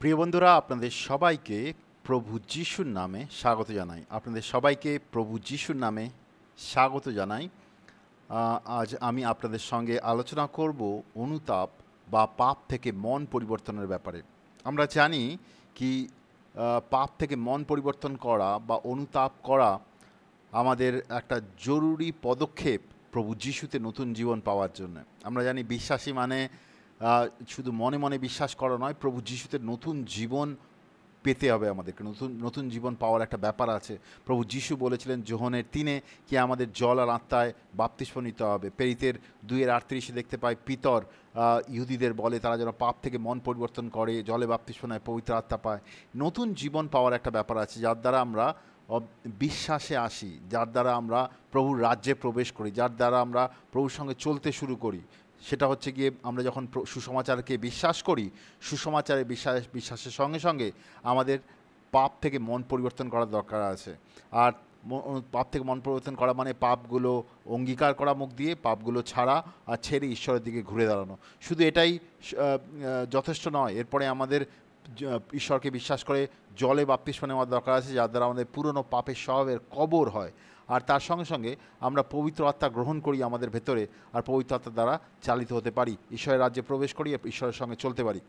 প্রিয় বন্ধুরা, আপনাদের সবাইকে প্রভু যিশুর নামে স্বাগত জানাই। স্বাগত জানাই। আজ আমি আপনাদের সঙ্গে আলোচনা করব অনুতাপ বা পাপ থেকে মন পরিবর্তনের ব্যাপারে। আমরা জানি কি পাপ থেকে মন পরিবর্তন করা বা অনুতাপ করা আমাদের একটা জরুরি পদক্ষেপ প্রভু যিশুতে নতুন জীবন পাওয়ার জন্য। আমরা জানি বিশ্বাসী মানে শুধু মনে মনে বিশ্বাস করা নয়, প্রভু যিশুতে নতুন জীবন পেতে হবে। আমাদেরকে নতুন নতুন জীবন পাওয়ার একটা ব্যাপার আছে। প্রভু যিশু বলেছিলেন যোহনের 3 কি আমাদের জল আর আত্মায় বাপ্তিস্ম নিতে হবে। প্রেরিতের 2:38 দেখতে পাই পিতর ইহুদিদের বলে তারা যেন পাপ থেকে মন পরিবর্তন করে, জলে বাপ্তিস্ম নেয়, পবিত্র আত্মা পায়। নতুন জীবন পাওয়ার একটা ব্যাপার আছে যার দ্বারা আমরা বিশ্বাসে আসি, যার দ্বারা আমরা প্রভুর রাজ্যে প্রবেশ করি, যার দ্বারা আমরা প্রভুর সঙ্গে চলতে শুরু করি। সেটা হচ্ছে গিয়ে আমরা যখন সুসমাচারকে বিশ্বাস করি, সুসমাচারে বিশ্বাসের সঙ্গে সঙ্গে আমাদের পাপ থেকে মন পরিবর্তন করার দরকার আছে। আর পাপ থেকে মন পরিবর্তন করা মানে পাপগুলো অঙ্গীকার করা মুখ দিয়ে, পাপগুলো ছাড়া আর ছেড়ে ঈশ্বরের দিকে ঘুরে দাঁড়ানো। শুধু এটাই যথেষ্ট নয়, এরপরে আমাদের ঈশ্বরকে বিশ্বাস করে জলে বাপ্তিস্ম নেওয়ার দরকার আছে, যার দ্বারা আমাদের পুরনো পাপের স্বভাবের কবর হয়। আর তার সঙ্গে সঙ্গে আমরা পবিত্র আত্মা গ্রহণ করি আমাদের ভেতরে, আর পবিত্র আত্মার দ্বারা চালিত হতে পারি, ঈশ্বরের রাজ্যে প্রবেশ করি, ঈশ্বরের সঙ্গে চলতে পারি।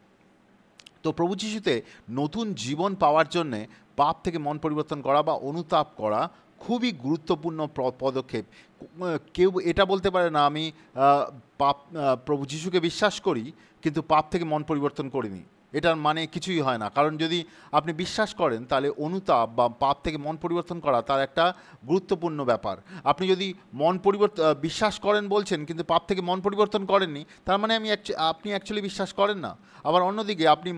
তো প্রভু যিশুতে নতুন জীবন পাওয়ার জন্যে পাপ থেকে মন পরিবর্তন করা বা অনুতাপ করা খুবই গুরুত্বপূর্ণ পদক্ষেপ। কেউ এটা বলতে পারে না আমি প্রভু যিশুকে বিশ্বাস করি কিন্তু পাপ থেকে মন পরিবর্তন করিনি। এটার মানে কিছুই হয় না। কারণ যদি আপনি বিশ্বাস করেন তাহলে অনুতাপ বা পাপ থেকে মন পরিবর্তন করা তার একটা গুরুত্বপূর্ণ ব্যাপার। আপনি যদি বিশ্বাস করেন বলছেন কিন্তু পাপ থেকে মন পরিবর্তন করেননি, তার মানে আপনি অ্যাকচুয়ালি বিশ্বাস করেন না। আবার অন্যদিকে আপনি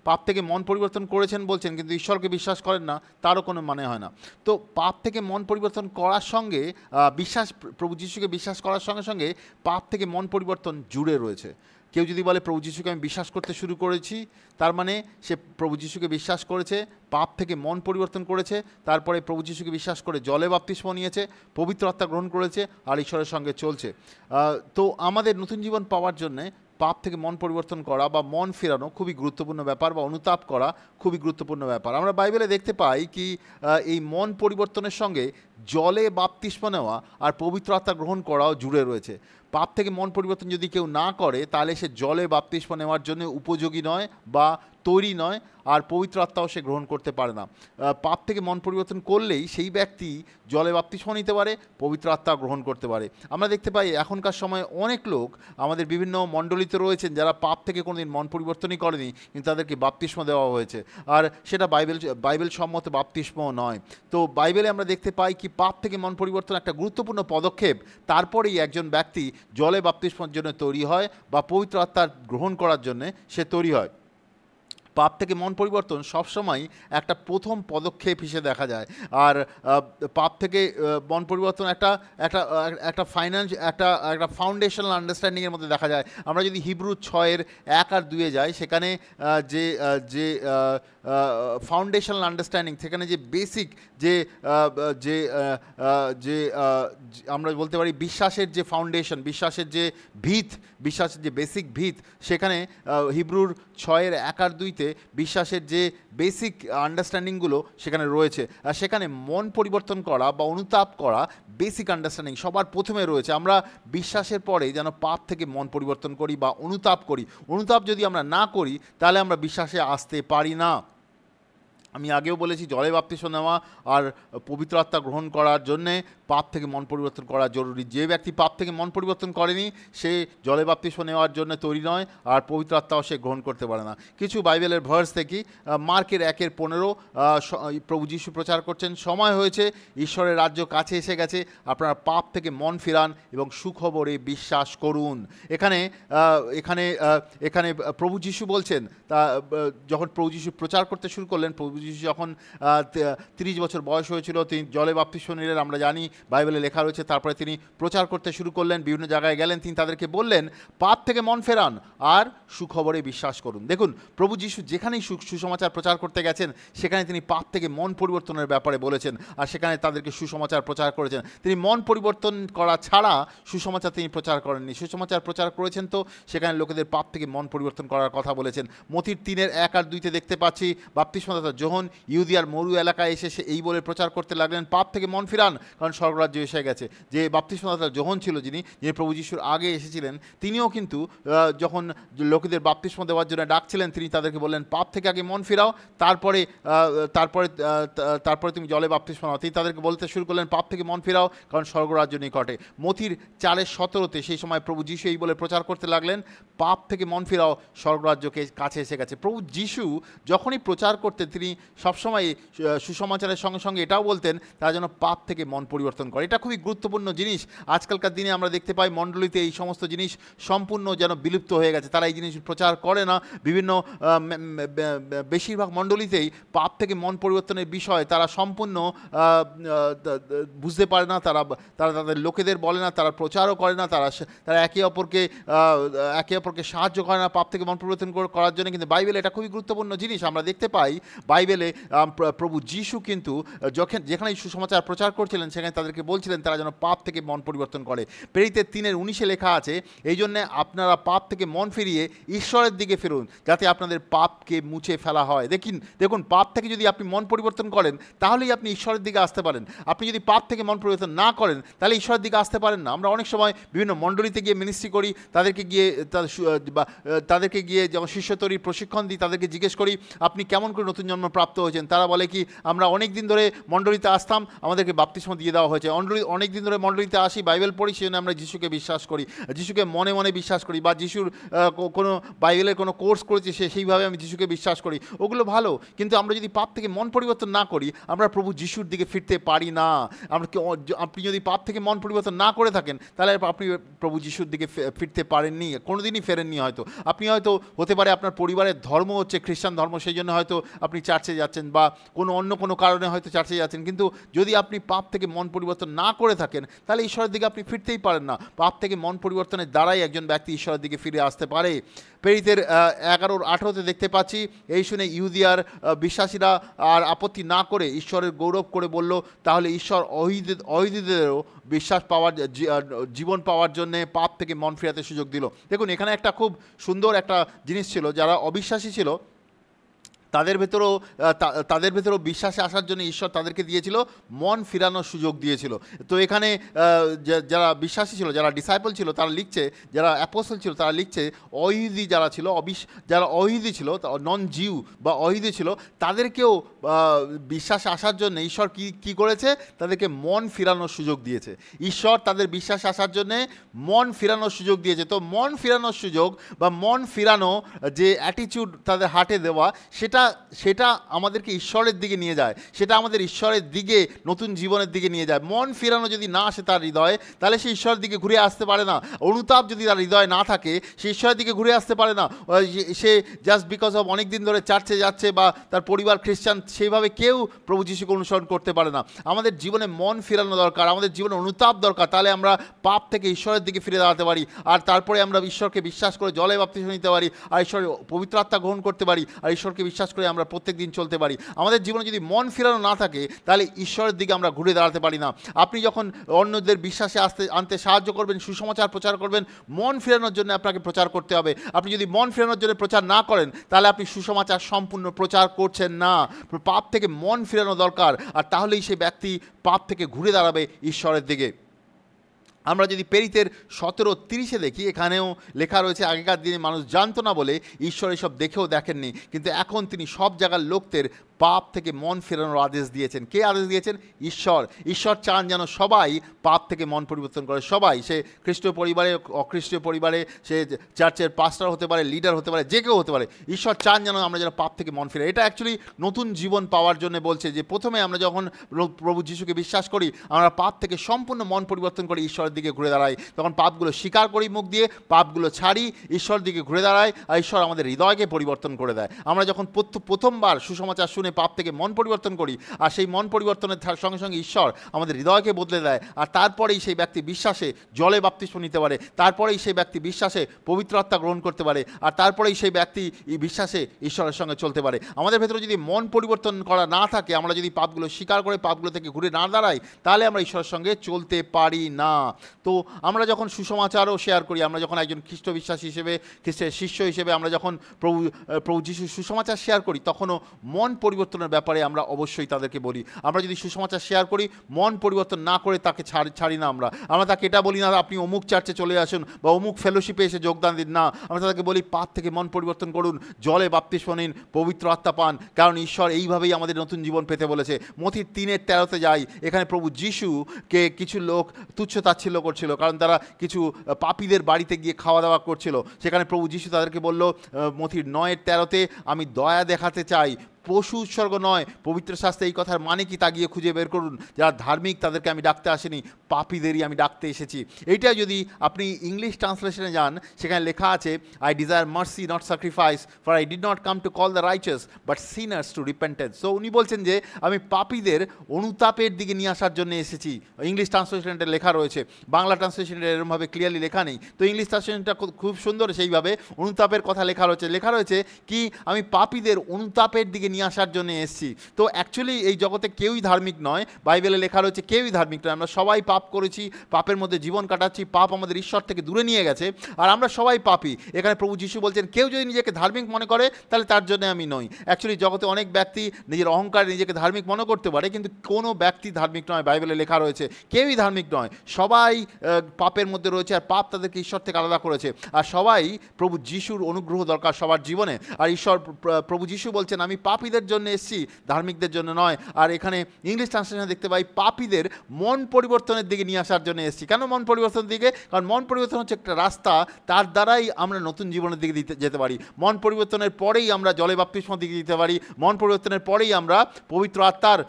পাপ থেকে মন পরিবর্তন করেছেন বলছেন কিন্তু ঈশ্বরকে বিশ্বাস করেন না, তারও কোনো মানে হয় না। তো পাপ থেকে মন পরিবর্তন করার সঙ্গে প্রভু যিশুকে বিশ্বাস করার সঙ্গে সঙ্গে পাপ থেকে মন পরিবর্তন জুড়ে রয়েছে। কেউ যদি বলে প্রভু যিশুকে আমি বিশ্বাস করতে শুরু করেছি, তার মানে সে প্রভু যিশুকে বিশ্বাস করেছে, পাপ থেকে মন পরিবর্তন করেছে, তারপরে প্রভু যিশুকে বিশ্বাস করে জলে বাপ্তিস্ম নিয়েছে, পবিত্র আত্মা গ্রহণ করেছে আর ঈশ্বরের সঙ্গে চলছে। তো আমাদের নতুন জীবন পাওয়ার জন্যে পাপ থেকে মন পরিবর্তন করা বা মন ফেরানো খুবই গুরুত্বপূর্ণ ব্যাপার, বা অনুতাপ করা খুবই গুরুত্বপূর্ণ ব্যাপার। আমরা বাইবেলে দেখতে পাই কি এই মন পরিবর্তনের সঙ্গে জলে বাপ্তিস্ম নেওয়া আর পবিত্র আত্মা গ্রহণ করাও জুড়ে রয়েছে। পাপ থেকে মন পরিবর্তন যদি কেউ না করে তাহলে সে জলে বাপ্তিস্ম নেওয়ার জন্য উপযোগী নয় বা তৈরি নয়, আর পবিত্র আত্মাও সে গ্রহণ করতে পারে না। পাপ থেকে মন পরিবর্তন করলেই সেই ব্যক্তি জলে বাপ্তিস্ম নিতে পারে, পবিত্র আত্মা গ্রহণ করতে পারে। আমরা দেখতে পাই এখনকার সময় অনেক লোক আমাদের বিভিন্ন মণ্ডলীতে রয়েছেন যারা পাপ থেকে কোনোদিন মন পরিবর্তনই করেনি, কিন্তু তাদেরকে বাপ্তিস্ম দেওয়া হয়েছে, আর সেটা বাইবেল সম্মত বাপ্তিস্ম নয়। তো বাইবেলে আমরা দেখতে পাই কি পাপ থেকে মন পরিবর্তন একটা গুরুত্বপূর্ণ পদক্ষেপ, তারপরেই একজন ব্যক্তি জলে বাপ্তিস্মের জন্য তৈরি হয় বা পবিত্র আত্মা গ্রহণ করার জন্য সে তৈরি হয়। পাপ থেকে মন পরিবর্তন সবসময় একটা প্রথম পদক্ষেপ হিসেবে দেখা যায়। আর পাপ থেকে মন পরিবর্তন একটা একটা একটা একটা ফাউন্ডেশনাল আন্ডারস্ট্যান্ডিংয়ের মধ্যে দেখা যায়। আমরা যদি হিব্রু 6:1 আর 2 যাই, সেখানে যে যে ফাউন্ডেশনাল আন্ডারস্ট্যান্ডিং, সেখানে যে বেসিক যে যে যে আমরা বলতে পারি বিশ্বাসের যে ফাউন্ডেশন, বিশ্বাসের যে বেসিক ভিত, সেখানে হিব্রুর 6:1 আর 2-তে বিশ্বাসের যে বেসিক আন্ডারস্ট্যান্ডিংগুলো সেখানে রয়েছে। আর সেখানে মন পরিবর্তন করা বা অনুতাপ করা বেসিক আন্ডারস্ট্যান্ডিং সবার প্রথমে রয়েছে। আমরা বিশ্বাসের পরে যেন পাপ থেকে মন পরিবর্তন করি বা অনুতাপ করি। অনুতাপ যদি আমরা না করি তাহলে আমরা বিশ্বাসে আসতে পারি না। আমি আগেও বলেছি জলে বাপ্তিস্ম নেওয়া আর পবিত্র আত্মা গ্রহণ করার জন্যে পাপ থেকে মন পরিবর্তন করা জরুরি। যে ব্যক্তি পাপ থেকে মন পরিবর্তন করেনি সে জলে বাপ্তিস্ম নেওয়ার জন্য তৈরি নয়, আর পবিত্র আত্মাও সে গ্রহণ করতে পারে না। কিছু বাইবেলের ভার্স দেখি। মার্কের 1:15 প্রভু যিশু প্রচার করছেন, সময় হয়েছে, ঈশ্বরের রাজ্য কাছে এসে গেছে, আপনারা পাপ থেকে মন ফিরান এবং সুখবরে বিশ্বাস করুন। এখানে এখানে এখানে প্রভু যিশু বলছেন, তা যখন প্রভু যিশু প্রচার করতে শুরু করলেন, প্রভু যীশু যখন 30 বছর বয়স হয়েছিল তিনি জলে বাপ্তিস্ম নিলেন, আমরা জানি বাইবেলে লেখা রয়েছে। তারপরে তিনি প্রচার করতে শুরু করলেন, বিভিন্ন জায়গায় গেলেন, তিনি তাদেরকে বললেন পাপ থেকে মন ফেরান আর সুখবরে বিশ্বাস করুন। দেখুন, প্রভু যীশু যেখানেই সুসমাচার প্রচার করতে গেছেন সেখানে তিনি পাপ থেকে মন পরিবর্তনের ব্যাপারে বলেছেন, আর সেখানে তাদেরকে সুসমাচার প্রচার করেছেন। তিনি মন পরিবর্তন করা ছাড়া সুসমাচার তিনি প্রচার করেননি। সুসমাচার প্রচার করেছেন তো সেখানে লোকেদের পাপ থেকে মন পরিবর্তন করার কথা বলেছেন। মথির 3:1 আর 2 দেখতে পাচ্ছি, বাপ্তিস্মদাতা যোহন ইহুদিয়ার মরু এলাকায় এসে সে এই বলে প্রচার করতে লাগলেন, পাপ থেকে মন ফিরান কারণ স্বর্গরাজ্য এসে গেছে। যে বাপ্তিস্মদাতা যোহন ছিল, যিনি প্রভু যীশুর আগে এসেছিলেন, তিনিও কিন্তু যখন লোকেদের বাপ্তিস্ম দেওয়ার জন্য ডাকছিলেন, তিনি তাদেরকে বললেন পাপ থেকে আগে মন ফিরাও, তারপরে তারপরে তারপরে তুমি জলে বাপ্তিস্ম নাও। তিনি তাদেরকে বলতে শুরু করলেন পাপ থেকে মন ফিরাও কারণ স্বর্গরাজ্য নিকটে। মথির 4:17 সেই সময় প্রভু যীশু এই বলে প্রচার করতে লাগলেন, পাপ থেকে মন ফিরাও, স্বর্গরাজ্যকে কাছে এসে গেছে। প্রভু যীশু যখনই প্রচার করতেন তিনি সবসময় সুসমাচারের সঙ্গে সঙ্গে এটাও বলতেন তারা যেন পাপ থেকে মন পরিবর্তন করে। এটা খুবই গুরুত্বপূর্ণ জিনিস। আজকালকার দিনে আমরা দেখতে পাই মণ্ডলীতে এই সমস্ত জিনিস সম্পূর্ণ যেন বিলুপ্ত হয়ে গেছে, তারা এই জিনিস প্রচার করে না। বিভিন্ন বেশিরভাগ মণ্ডলীতেই পাপ থেকে মন পরিবর্তনের বিষয় তারা সম্পূর্ণ বুঝতে পারে না, তারা তাদের লোকেদের বলে না, তারা প্রচারও করে না, তারা একে অপরকে সাহায্য করে না পাপ থেকে মন পরিবর্তন করার জন্য। কিন্তু বাইবেলে এটা খুবই গুরুত্বপূর্ণ জিনিস। আমরা দেখতে পাই বাইবেলে প্রভু যীশু কিন্তু যেখানে সুসমাচার প্রচার করছিলেন সেখানে তাদেরকে বলছিলেন তারা যেন পাপ থেকে মন পরিবর্তন করে। প্রেরিতের 3:19 লেখা আছে, এই জন্যে আপনারা পাপ থেকে মন ফিরিয়ে ঈশ্বরের দিকে ফিরুন যাতে আপনাদের পাপকে মুছে ফেলা হয়। দেখুন, পাপ থেকে যদি আপনি মন পরিবর্তন করেন তাহলেই আপনি ঈশ্বরের দিকে আসতে পারেন। আপনি যদি পাপ থেকে মন পরিবর্তন না করেন তাহলে ঈশ্বরের দিকে আসতে পারেন না। আমরা অনেক সময় বিভিন্ন মণ্ডলীতে গিয়ে মিনিস্ট্রি করি, তাদেরকে গিয়ে যেমন শিষ্য তৈরির প্রশিক্ষণ দিই, তাদেরকে জিজ্ঞেস করি আপনি কেমন করে নতুন জন্ম প্রাপ্ত হয়েছেন। তারা বলে কি আমরা অনেক দিন ধরে মণ্ডলীতে আসতাম, আমাদেরকে বাপ্তিস্ম দিয়ে দেওয়া হয়েছে। অনেক দিন ধরে মণ্ডলীতে আসি, বাইবেল পড়ি, সেই জন্য আমরা যিশুকে বিশ্বাস করি, যিশুকে মনে মনে বিশ্বাস করি, বা যিশুর কোনো বাইবেলের কোনো কোর্স করেছি সেইভাবে আমি যিশুকে বিশ্বাস করি। ওগুলো ভালো, কিন্তু আমরা যদি পাপ থেকে মন পরিবর্তন না করি আমরা প্রভু যিশুর দিকে ফিরতে পারি না। আপনি যদি পাপ থেকে মন পরিবর্তন না করে থাকেন তাহলে আপনি প্রভু যিশুর দিকে ফিরতে পারেননি, কোনোদিনই ফেরেননি। হয়তো আপনি হতে পারে আপনার পরিবারের ধর্ম হচ্ছে খ্রিস্টান ধর্ম, সেই জন্য হয়তো আপনি চার্চে যাচ্ছেন, বা অন্য কোনো কারণে হয়তো চার্চে যাচ্ছেন, কিন্তু যদি আপনি পাপ থেকে মন পরিবর্তন না করে থাকেন তাহলে ঈশ্বরের দিকে আপনি ফিরতেই পারেন না। পাপ থেকে মন পরিবর্তনের দ্বারাই একজন ব্যক্তি ঈশ্বরের দিকে ফিরে আসতে পারে। প্রেরিতের 11:18 দেখতে পাচ্ছি, এই শুনে ইহুদিয়ার বিশ্বাসীরা আর আপত্তি না করে ঈশ্বরের গৌরব করে বলল, তাহলে ঈশ্বর অহিদুদেরও বিশ্বাস পাওয়ার জীবন পাওয়ার জন্যে পাপ থেকে মন ফিরাতে সুযোগ দিল। দেখুন, এখানে একটা খুব সুন্দর একটা জিনিস ছিল, যারা অবিশ্বাসী ছিল তাদের ভেতরেও বিশ্বাসে আসার জন্য ঈশ্বর তাদেরকে দিয়েছিল মন ফিরানোর সুযোগ দিয়েছিল। তো এখানে যারা বিশ্বাসী ছিল, যারা ডিসাইপল ছিল তারা লিখছে, যারা অ্যাপোস্টল ছিল তারা লিখছে অহিদি যারা অহিদি ছিল, নন জিউ বা অহিদি ছিল, তাদেরকেও বিশ্বাসে আসার জন্য ঈশ্বর কি করেছে, তাদেরকে মন ফিরানোর সুযোগ দিয়েছে। ঈশ্বর তাদের বিশ্বাসে আসার জন্যে মন ফিরানোর সুযোগ দিয়েছে। তো মন ফিরানোর সুযোগ বা মন ফিরানো যে অ্যাটিটিউড তাদের হার্টে দেওয়া, সেটা আমাদেরকে ঈশ্বরের দিকে নিয়ে যায়, সেটা আমাদের ঈশ্বরের দিকে, নতুন জীবনের দিকে নিয়ে যায়। মন ফিরানো যদি না আসে তার হৃদয়ে, তাহলে সে ঈশ্বরের দিকে ঘুরে আসতে পারে না। অনুতাপ যদি তার হৃদয়ে না থাকে, সে ঈশ্বরের দিকে ঘুরে আসতে পারে না। সে জাস্ট বিকজ অফ অনেক দিন ধরে চার্চে যাচ্ছে বা তার পরিবার খ্রিস্টান, সেইভাবে কেউ প্রভু যিশুকে অনুসরণ করতে পারে না। আমাদের জীবনে মন ফিরানো দরকার, আমাদের জীবনে অনুতাপ দরকার, তাহলে আমরা পাপ থেকে ঈশ্বরের দিকে ফিরে দাঁড়াতে পারি, আর তারপরে আমরা ঈশ্বরকে বিশ্বাস করে জলে বাপ্তিস্ম নিতে পারি, আর ঈশ্বরের পবিত্র আত্মা গ্রহণ করতে পারি, আর ঈশ্বরকে বিশ্বাস করে আমরা প্রত্যেক দিন চলতে পারি। আমাদের জীবনে যদি মন ফিরানো না থাকে তাহলে ঈশ্বরের দিকে আমরা ঘুরে দাঁড়াতে পারি না। আপনি যখন অন্যদের বিশ্বাসে আনতে সাহায্য করবেন, সুসমাচার প্রচার করবেন, মন ফিরানোর জন্য আপনাকে প্রচার করতে হবে। আপনি যদি মন ফিরানোর জন্য প্রচার না করেন তাহলে আপনি সুসমাচার সম্পূর্ণ প্রচার করছেন না। পাপ থেকে মন ফিরানো দরকার, আর তাহলেই সেই ব্যক্তি পাপ থেকে ঘুরে দাঁড়াবে ঈশ্বরের দিকে। আমরা যদি প্রেরিতের 17:30 দেখি, এখানেও লেখা রয়েছে, আগেকার দিনে মানুষ জানতো না বলে ঈশ্বর এসব দেখেও দেখেননি, কিন্তু এখন তিনি সব জায়গার লোকদের পাপ থেকে মন ফেরানোর আদেশ দিয়েছেন। কে আদেশ দিয়েছেন? ঈশ্বর চান যেন সবাই পাপ থেকে মন পরিবর্তন করে। সবাই, সে খ্রিস্টীয় পরিবারে, অখ্রিস্টীয় পরিবারে, সে চার্চের পাস্টার হতে পারে, লিডার হতে পারে, যে কেউ হতে পারে, ঈশ্বর চান যেন আমরা যেন পাপ থেকে মন ফিরে। এটা অ্যাকচুয়ালি নতুন জীবন পাওয়ার জন্য বলছে, যে প্রথমে আমরা যখন প্রভু যিশুকে বিশ্বাস করি, আমরা পাপ থেকে সম্পূর্ণ মন পরিবর্তন করে ঈশ্বরের দিকে ঘুরে দাঁড়াই, তখন পাপগুলো স্বীকার করি মুখ দিয়ে, পাপগুলো ছাড়ি, ঈশ্বর দিকে ঘুরে দাঁড়াই, আর ঈশ্বর আমাদের হৃদয়কে পরিবর্তন করে দেয়। আমরা যখন প্রথমবার সুসমাচার শুনে পাপ থেকে মন পরিবর্তন করি, আর সেই মন পরিবর্তনের সঙ্গে সঙ্গে ঈশ্বর আমাদের হৃদয়কে বদলে দেয়, আর তারপরেই সেই ব্যক্তি বিশ্বাসে জলে বাপ্তিস্ম নিতে পারে, তারপরেই সেই ব্যক্তি বিশ্বাসে পবিত্র আত্মা গ্রহণ করতে পারে, আর তারপরেই সেই ব্যক্তি বিশ্বাসে ঈশ্বরের সঙ্গে চলতে পারে। আমাদের ভেতরে যদি মন পরিবর্তন করা না থাকে, আমরা যদি পাপগুলো স্বীকার করে পাপগুলো থেকে ঘুরে না দাঁড়াই, তাহলে আমরা ঈশ্বরের সঙ্গে চলতে পারি না। তো আমরা যখন সুসমাচারও শেয়ার করি, আমরা যখন একজন খ্রিস্ট বিশ্বাসী হিসেবে, খ্রিস্টের শিষ্য হিসেবে আমরা যখন প্রভু যিশুর সুসমাচার শেয়ার করি, তখনও মন পরিবর্তনের ব্যাপারে আমরা অবশ্যই তাদেরকে বলি। আমরা যদি সুসমাচার শেয়ার করি, মন পরিবর্তন না করে তাকে ছাড়ি না। আমরা তাকে এটা বলি না আপনি অমুক চার্চে চলে আসুন বা অমুক ফেলোশিপে এসে যোগদান দিন, না, আমরা তাদেরকে বলি পাপ থেকে মন পরিবর্তন করুন, জলে বাপ্তিস্ম নিন, পবিত্র আত্মা পান, কারণ ঈশ্বর এইভাবেই আমাদের নতুন জীবন পেতে বলেছে। মথি 3:13 যাই, এখানে প্রভু যিশুকে কিছু লোক তুচ্ছ তাচ্ছিল্য করছিল, কারণ তারা কিছু পাপীদের বাড়িতে গিয়ে খাওয়া দাওয়া করছিল। সেখানে প্রভু যিশু তাদেরকে বলল মথির 9:13, আমি দয়া দেখাতে চাই, পশু উৎসর্গ নয়। পবিত্র শাস্ত্রে এই কথার মানে কি তা গিয়ে খুঁজে বের করুন। যারা ধার্মিক তাদেরকে আমি ডাকতে আসিনি, পাপীদেরই আমি ডাকতে এসেছি। এইটা যদি আপনি ইংলিশ ট্রান্সলেশনে যান, সেখানে লেখা আছে, I desire mercy not sacrifice, for I did not come to call the righteous but sinners to repentance. So উনি বলছেন যে আমি পাপীদের অনুতাপের দিকে নিয়ে আসার জন্য এসেছি। ইংলিশ ট্রান্সলেশনটা লেখা রয়েছে, বাংলা ট্রান্সলেশনটা এরকমভাবে ক্লিয়ারলি লেখা নেই। তো ইংলিশ ট্রান্সলেশনটা খুব সুন্দর, সেইভাবে অনুতাপের কথা লেখা রয়েছে কি আমি পাপীদের অনুতাপের দিকে নিয়ে আসার জন্য এসেছি। তো অ্যাকচুয়ালি এই জগতে কেউই ধার্মিক নয়, বাইবেলে লেখা রয়েছে কেউই ধার্মিক নয়। আমরা সবাই পাপ করেছি, পাপের মধ্যে জীবন কাটাচ্ছি, পাপ আমাদের ঈশ্বর থেকে দূরে নিয়ে গেছে, আর আমরা সবাই পাপী। এখানে প্রভু যিশু বলছেন কেউ যদি নিজেকে ধার্মিক মনে করে তাহলে তার জন্য আমি নই। অ্যাকচুয়ালি জগতে অনেক ব্যক্তি নিজের অহংকারে নিজেকে ধার্মিক মনে করতে পারে, কিন্তু কোনো ব্যক্তি ধার্মিক নয়। বাইবেলে লেখা রয়েছে কেউই ধার্মিক নয়, সবাই পাপের মধ্যে রয়েছে, আর পাপ তাদেরকে ঈশ্বর থেকে আলাদা করেছে, আর সবাই প্রভু যিশুর অনুগ্রহ দরকার সবার জীবনে। আর ঈশ্বর প্রভু যিশু বলছেন আমি পাপীদের জন্য এসেছি, ধার্মিকদের জন্য নয়। আর এখানে ইংলিশ ট্রান্সলেশনে দেখতে পাই পাপীদের মন পরিবর্তনের দিকে নিয়ে আসার জন্য এসেছি। কেন মন পরিবর্তনের দিকে? কারণ মন পরিবর্তন হচ্ছে একটা রাস্তা, তার দ্বারাই আমরা নতুন জীবনের দিকে যেতে পারি। মন পরিবর্তনের পরেই আমরা জলে বাপ্তিস্মের দিকে দিতে পারি, মন পরিবর্তনের পরেই আমরা পবিত্র আত্মার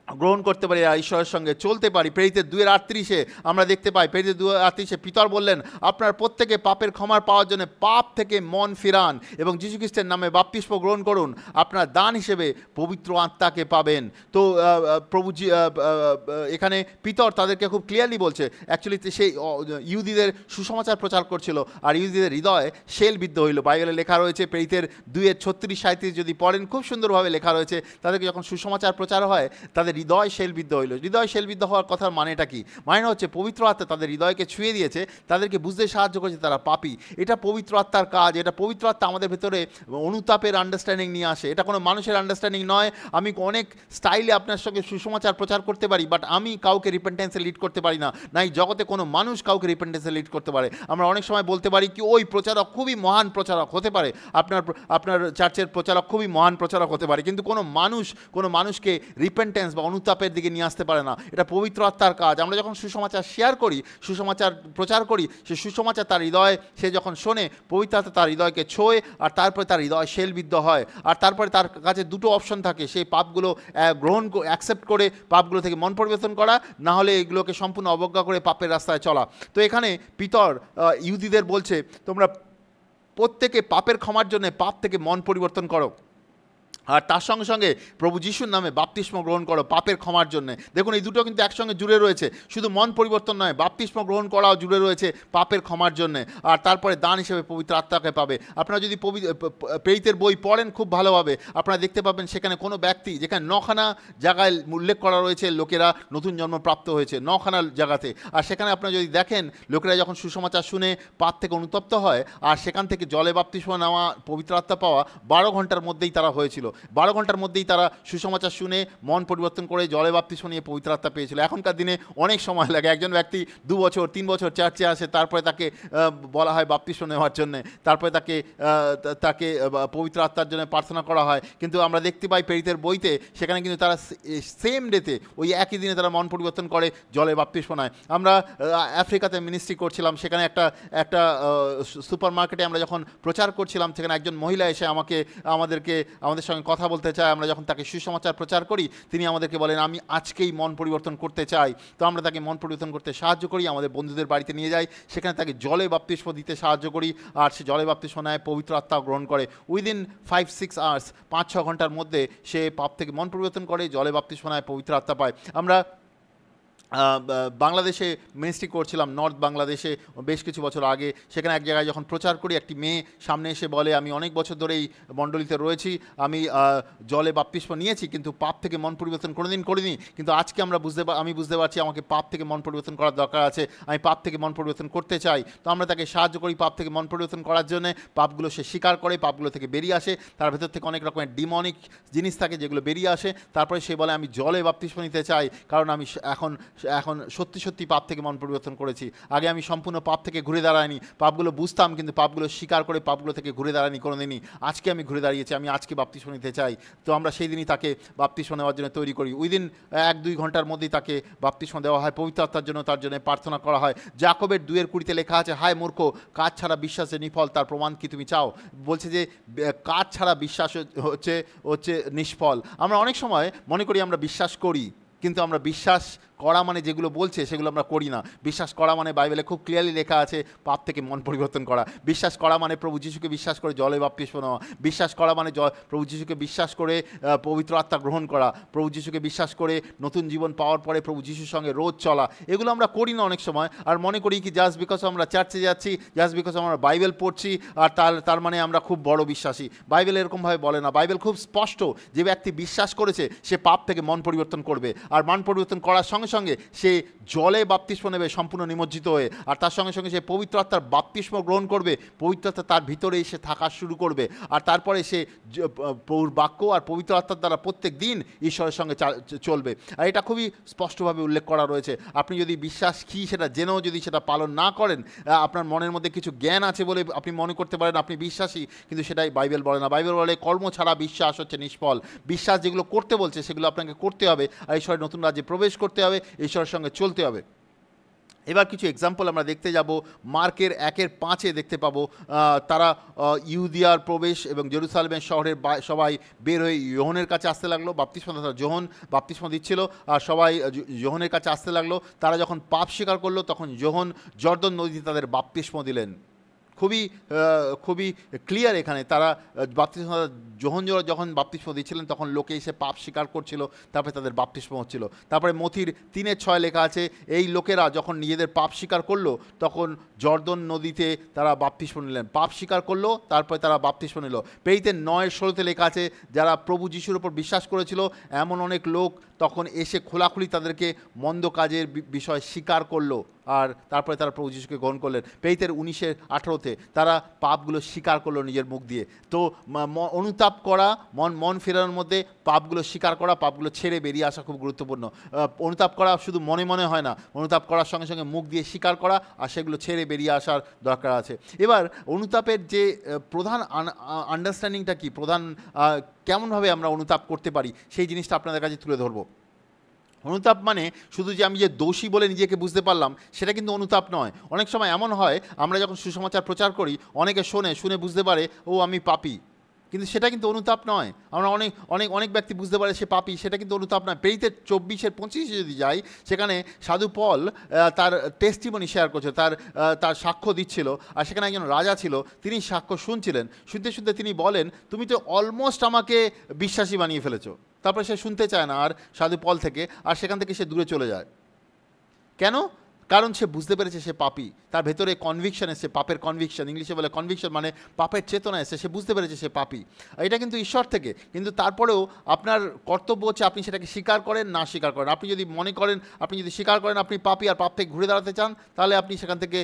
গ্রহণ করতে পারি, ঈশ্বরের সঙ্গে চলতে পারি। প্রেরিতের 2:38 আমরা দেখতে পাই, প্রেরিতের 2:38 পিতর বললেন আপনার প্রত্যেকে পাপের ক্ষমার পাওয়ার জন্য পাপ থেকে মন ফিরান এবং যীশু খ্রিস্টের নামে বাপ্তিস্ম গ্রহণ করুন, আপনার দান হিসেবে পবিত্র আত্মাকে পাবেন। তো এখানে পিতর তাদেরকে খুব ক্লিয়ারলি বলছে, অ্যাকচুয়ালি সেই ইহুদিদের সুসমাচার প্রচার করছিল, আর ইহুদিদের হৃদয় শেলবিদ্ধ হইল। বাইবেলে লেখা রয়েছে প্রেরিতের 2:36-37 যদি পড়েন, খুব সুন্দরভাবে লেখা রয়েছে, তাদেরকে যখন সুসমাচার প্রচার হয় তাদের হৃদয় শেলবিদ্ধ হইল। হৃদয় শেলবিদ্ধ হওয়ার কথার মানেটা কি? মানে হচ্ছে পবিত্র আত্মা তাদের হৃদয়কে ছুঁয়ে দিয়েছে, তাদেরকে বুঝতে সাহায্য করেছে তারা পাপী। এটা পবিত্র আত্মার কাজ। এটা পবিত্র আত্মা আমাদের ভেতরে অনুতাপের আন্ডারস্ট্যান্ডিং নিয়ে আসে। এটা কোনো মানুষের আন্ডারস্ট্যান্ডিং নয়। আমি অনেক স্টাইলে আপনার সঙ্গে সুসমাচার প্রচার করতে পারি, বাট আমি কাউকে রিপেন্টেন্সে লিড করতে পারি না। নাই জগতে কোনো মানুষ কাউকে রিপেন্টেন্সে লিড করতে পারে। আমরা অনেক সময় বলতে পারি কি ওই প্রচারক খুবই মহান প্রচারক হতে পারে, আপনার চার্চের প্রচারক খুবই মহান প্রচারক হতে পারে, কিন্তু কোনো মানুষকে রিপেন্টেন্স বা অনুতাপের দিকে নিয়ে আসতে পারে না। এটা পবিত্র আত্মার কাজ। আমরা যখন সুসমাচার শেয়ার করি, সুসমাচার প্রচার করি, সে সুসমাচার তার হৃদয়, সে যখন শোনে, পবিত্র আত্মা তার হৃদয়কে ছোঁয়, আর তারপরে তার হৃদয় শেলবিদ্ধ হয়। আর তারপরে তার কাছে দুটো অপশন থাকে, সেই পাপগুলো অ্যাকসেপ্ট করে পাপগুলো থেকে মন পরিবর্তন করা, না হলে এগুলোকে সম্পূর্ণ অবজ্ঞা করে পাপের রাস্তায় চলা। তো এখানে পিতর ইহুদিদের বলছে তোমরা প্রত্যেকে পাপের ক্ষমার জন্য পাপ থেকে মন পরিবর্তন করো, আর তার সঙ্গে সঙ্গে প্রভু যিশুর নামে বাপ্তিস্ম গ্রহণ করো পাপের ক্ষমার জন্য। দেখুন এই দুটো কিন্তু একসঙ্গে জুড়ে রয়েছে, শুধু মন পরিবর্তন নয়, বাপ্তিস্ম গ্রহণ করাও জুড়ে রয়েছে পাপের ক্ষমার জন্য, আর তারপরে দান হিসেবে পবিত্র আত্মাকে পাবে। আপনারা যদি প্রেরিতের বই পড়েন খুব ভালোভাবে, আপনারা দেখতে পাবেন সেখানে কোনো ব্যক্তি, যেখানে 9খানা জায়গায় উল্লেখ করা রয়েছে লোকেরা নতুন জন্ম প্রাপ্ত হয়েছে, 9খানা জায়গাতে। আর সেখানে আপনারা যদি দেখেন, লোকেরা যখন সুসমাচার শুনে পাপ থেকে অনুতপ্ত হয়, আর সেখান থেকে জলে বাপ্তিস্ম নেওয়া, পবিত্র আত্মা পাওয়া 12 ঘন্টার মধ্যেই তারা হয়েছিল। 12 ঘন্টার মধ্যেই তারা সুসমাচার শুনে মন পরিবর্তন করে জলে বাপ্তিস্ম নিয়ে পবিত্র আত্মা পেয়েছিল। এখনকার দিনে অনেক সময় লাগে। একজন ব্যক্তি 2 বছর 3 বছর চার্চে আসে, তারপরে তাকে বলা হয় বাপ্তিস্ম নেওয়ার জন্যে, তারপরে তাকে পবিত্র আত্মার জন্য প্রার্থনা করা হয়। কিন্তু আমরা দেখতে পাই প্রেরিতের বইতে, সেখানে কিন্তু তারা সেম ডেতে, ওই একই দিনে তারা মন পরিবর্তন করে জলে বাপ্তিস্ম নেয়। আমরা আফ্রিকাতে মিনিস্ট্রি করছিলাম, সেখানে একটা সুপার মার্কেটে আমরা যখন প্রচার করছিলাম, সেখানে একজন মহিলা এসে আমাদের সঙ্গে কথা বলতে চায়, আমরা যখন তাকে সুসমাচার প্রচার করি, তিনি আমাদেরকে বলেন আমি আজকেই মন পরিবর্তন করতে চাই। তো আমরা তাকে মন পরিবর্তন করতে সাহায্য করি, আমাদের বন্ধুদের বাড়িতে নিয়ে যাই, সেখানে তাকে জলে বাপ্তিস্ম দিতে সাহায্য করি, আর সে জলে বাপ্তিস্ম নেয়, পবিত্র আত্মা গ্রহণ করে। উইদিন 5-6 আওয়ার্স, 5-6 ঘন্টার মধ্যে সে পাপ থেকে মন পরিবর্তন করে, জলে বাপ্তিস্ম নেয়, পবিত্র আত্মা পায়। আমরা বাংলাদেশে মিনিস্ট্রি করছিলাম, নর্থ বাংলাদেশে বেশ কিছু বছর আগে। সেখানে এক জায়গায় যখন প্রচার করি, একটি মেয়ে সামনে এসে বলে আমি অনেক বছর ধরে এই মণ্ডলীতে রয়েছি, আমি জলে বাপ্তিস্ম নিয়েছি কিন্তু পাপ থেকে মন পরিবর্তন কোনোদিন করিনি, কিন্তু আজকে আমি বুঝতে পারছি আমাকে পাপ থেকে মন পরিবর্তন করার দরকার আছে, আমি পাপ থেকে মন পরিবর্তন করতে চাই। তো আমরা তাকে সাহায্য করি পাপ থেকে মন পরিবর্তন করার জন্য। পাপগুলো সে স্বীকার করে, পাপগুলো থেকে বেরিয়ে আসে, তার ভেতর থেকে অনেক রকমের ডিমনিক জিনিস থাকে যেগুলো বেরিয়ে আসে। তারপরে সে বলে আমি জলে বাপ্তিস্ম নিতে চাই, কারণ আমি এখন সত্যি সত্যি পাপ থেকে মন পরিবর্তন করেছি। আগে আমি সম্পূর্ণ পাপ থেকে ঘুরে দাঁড়াইনি, পাপগুলো বুঝতাম কিন্তু পাপগুলো স্বীকার করে পাপগুলো থেকে ঘুরে দাঁড়াইনি কোনোদিনই। আজকে আমি ঘুরে দাঁড়িয়েছি, আমি আজকে বাপ্তিস্ম নিতে চাই। তো আমরা সেই দিনই তাকে বাপ্তিস্ম নেওয়ার জন্য তৈরি করি। উইদিন 1-2 ঘন্টার মধ্যেই তাকে বাপ্তিস্ম দেওয়া হয়, পবিত্র আত্মার জন্য তার জন্য প্রার্থনা করা হয়। যাকবের 2:20 লেখা আছে, হায় মূর্খ, কাজ ছাড়া বিশ্বাসে নিষ্ফল, তার প্রমাণ কি তুমি চাও? বলছে যে কাজ ছাড়া বিশ্বাস হচ্ছে নিষ্ফল। আমরা অনেক সময় মনে করি আমরা বিশ্বাস করি, কিন্তু আমরা বিশ্বাস করা মানে যেগুলো বলছে সেগুলো আমরা করি না। বিশ্বাস করা মানে বাইবেলে খুব ক্লিয়ারলি লেখা আছে পাপ থেকে মন পরিবর্তন করা। বিশ্বাস করা মানে প্রভু যিশুকে বিশ্বাস করে জলে বাপ্তিস্ম নেওয়া। বিশ্বাস করা মানে প্রভু যিশুকে বিশ্বাস করে পবিত্র আত্মা গ্রহণ করা। প্রভু যিশুকে বিশ্বাস করে নতুন জীবন পাওয়ার পরে প্রভু যিশুর সঙ্গে রোজ চলা। এগুলো আমরা করি না অনেক সময়, আর মনে করি কি জাস্ট বিকজ আমরা চার্চে যাচ্ছি, জাস্ট বিকজ আমরা বাইবেল পড়ছি, আর তার মানে আমরা খুব বড় বিশ্বাসী। বাইবেল এরকমভাবে বলে না। বাইবেল খুব স্পষ্ট, যে ব্যক্তি বিশ্বাস করেছে সে পাপ থেকে মন পরিবর্তন করবে, আর মন পরিবর্তন করার সঙ্গে সঙ্গে সে জলে বাপ্তিস্ম নেবে সম্পূর্ণ নিমজ্জিত হয়ে, আর তার সঙ্গে সঙ্গে সে পবিত্র আত্মার বাপ্তিস্ম গ্রহণ করবে। পবিত্র আত্মা তার ভিতরে এসে থাকা শুরু করবে, আর তারপরে সে প্রভুর বাক্য আর পবিত্র আত্মার দ্বারা প্রত্যেক দিন ঈশ্বরের সঙ্গে চলবে। আর এটা খুবই স্পষ্টভাবে উল্লেখ করা রয়েছে। আপনি যদি বিশ্বাস কী সেটা জেনেও যদি সেটা পালন না করেন, আপনার মনের মধ্যে কিছু জ্ঞান আছে বলে আপনি মনে করতে পারেন আপনি বিশ্বাসী, কিন্তু সেটাই বাইবেল বলে না। বাইবেল বলে কর্ম ছাড়া বিশ্বাস হচ্ছে নিষ্ফল। বিশ্বাস যেগুলো করতে বলছে সেগুলো আপনাকে করতে হবে, আর ঈশ্বরের নতুন রাজ্যে প্রবেশ করতে হবে, ঈশ্বরের সঙ্গে চলতে হবে। এবার কিছু এক্সাম্পল আমরা দেখতে যাব। মার্কের 1:5 দেখতে পাবো, তারা ইহুদিয়ার প্রবেশ এবং জেরুসালেমের শহরের সবাই বের হয়ে যোহনের কাছে আসতে লাগলো। বাপ্তিস্মদাতা যোহন বাপ্তিস্ম দিচ্ছিল, আর সবাই যোহনের কাছে আসতে লাগলো। তারা যখন পাপ স্বীকার করলো, তখন যোহন জর্দন নদীতে তাদের বাপ্তিস্ম দিলেন। খুবই ক্লিয়ার এখানে। তারা বাপ্তিস্ম যোহন যখন বাপ্তিস্ম দিচ্ছিলেন, তখন লোকে এসে পাপ স্বীকার করছিল, তারপরে তাদের বাপ্তিস্ম হচ্ছিল। তারপরে মথির 3:6 লেখা আছে, এই লোকেরা যখন নিজেদের পাপ স্বীকার করলো, তখন জর্দন নদীতে তারা বাপ্তিস্ম নিলেন। পাপ স্বীকার করলো, তারপরে তারা বাপ্তিস্ম নিল। প্রেরিতের 9:16 লেখা আছে, যারা প্রভু যিশুর উপর বিশ্বাস করেছিল এমন অনেক লোক তখন এসে খোলাখুলি তাদেরকে মন্দ কাজের বিষয় স্বীকার করলো, আর তারপরে তারা প্রভু যিশুকে গ্রহণ করলেন। প্রেরিতের 19:18 তারা পাপগুলো স্বীকার করলো নিজের মুখ দিয়ে। তো অনুতাপ করা, মন ফেরানোর মধ্যে পাপগুলো স্বীকার করা, পাপগুলো ছেড়ে বেরিয়ে আসা খুব গুরুত্বপূর্ণ। অনুতাপ করা শুধু মনে মনে হয় না, অনুতাপ করার সঙ্গে সঙ্গে মুখ দিয়ে স্বীকার করা, আর সেগুলো ছেড়ে বেরিয়ে আসার দরকার আছে। এবার অনুতাপের যে প্রধান আন্ডারস্ট্যান্ডিংটা কি, কেমনভাবে আমরা অনুতাপ করতে পারি, সেই জিনিসটা আপনাদের কাছে তুলে ধরবো। অনুতাপ মানে শুধু যে আমি যে দোষী বলে নিজেকে বুঝতে পারলাম, সেটা কিন্তু অনুতাপ নয়। অনেক সময় এমন হয়, আমরা যখন সুসমাচার প্রচার করি, অনেকে শুনে বুঝতে পারে ও আমি পাপী, কিন্তু সেটা কিন্তু অনুতাপ নয়। আমরা অনেক ব্যক্তি বুঝতে পারে সে পাপী, সেটা কিন্তু অনুতাপ নয়। প্রেরিতের 24:25 যদি যাই, সেখানে সাধু পল তার টেস্টিমনি শেয়ার করছে, তার সাক্ষ্য দিচ্ছিল, আর সেখানে একজন রাজা ছিল, তিনি সাক্ষ্য শুনছিলেন। শুনতে তিনি বলেন, তুমি তো অলমোস্ট আমাকে বিশ্বাসী বানিয়ে ফেলেছো। তারপরে সে শুনতে চায় না আর সাধু পল থেকে, আর সেখান থেকে সে দূরে চলে যায়। কেন? কারণ সে বুঝতে পেরেছে সে পাপী, তার ভেতরে কনভিকশন এসছে, পাপের কনভিকশন, ইংলিশে বলে কনভিকশন, মানে পাপের চেতনা এসছে, সে বুঝতে পেরেছে সে পাপী। এটা কিন্তু ঈশ্বর থেকে। কিন্তু তারপরেও আপনার কর্তব্য হচ্ছে আপনি সেটাকে স্বীকার করেন না স্বীকার করেন। আপনি যদি মনে করেন, আপনি যদি স্বীকার করেন আপনি পাপী আর পাপ থেকে ঘুরে দাঁড়াতে চান, তাহলে আপনি সেখান থেকে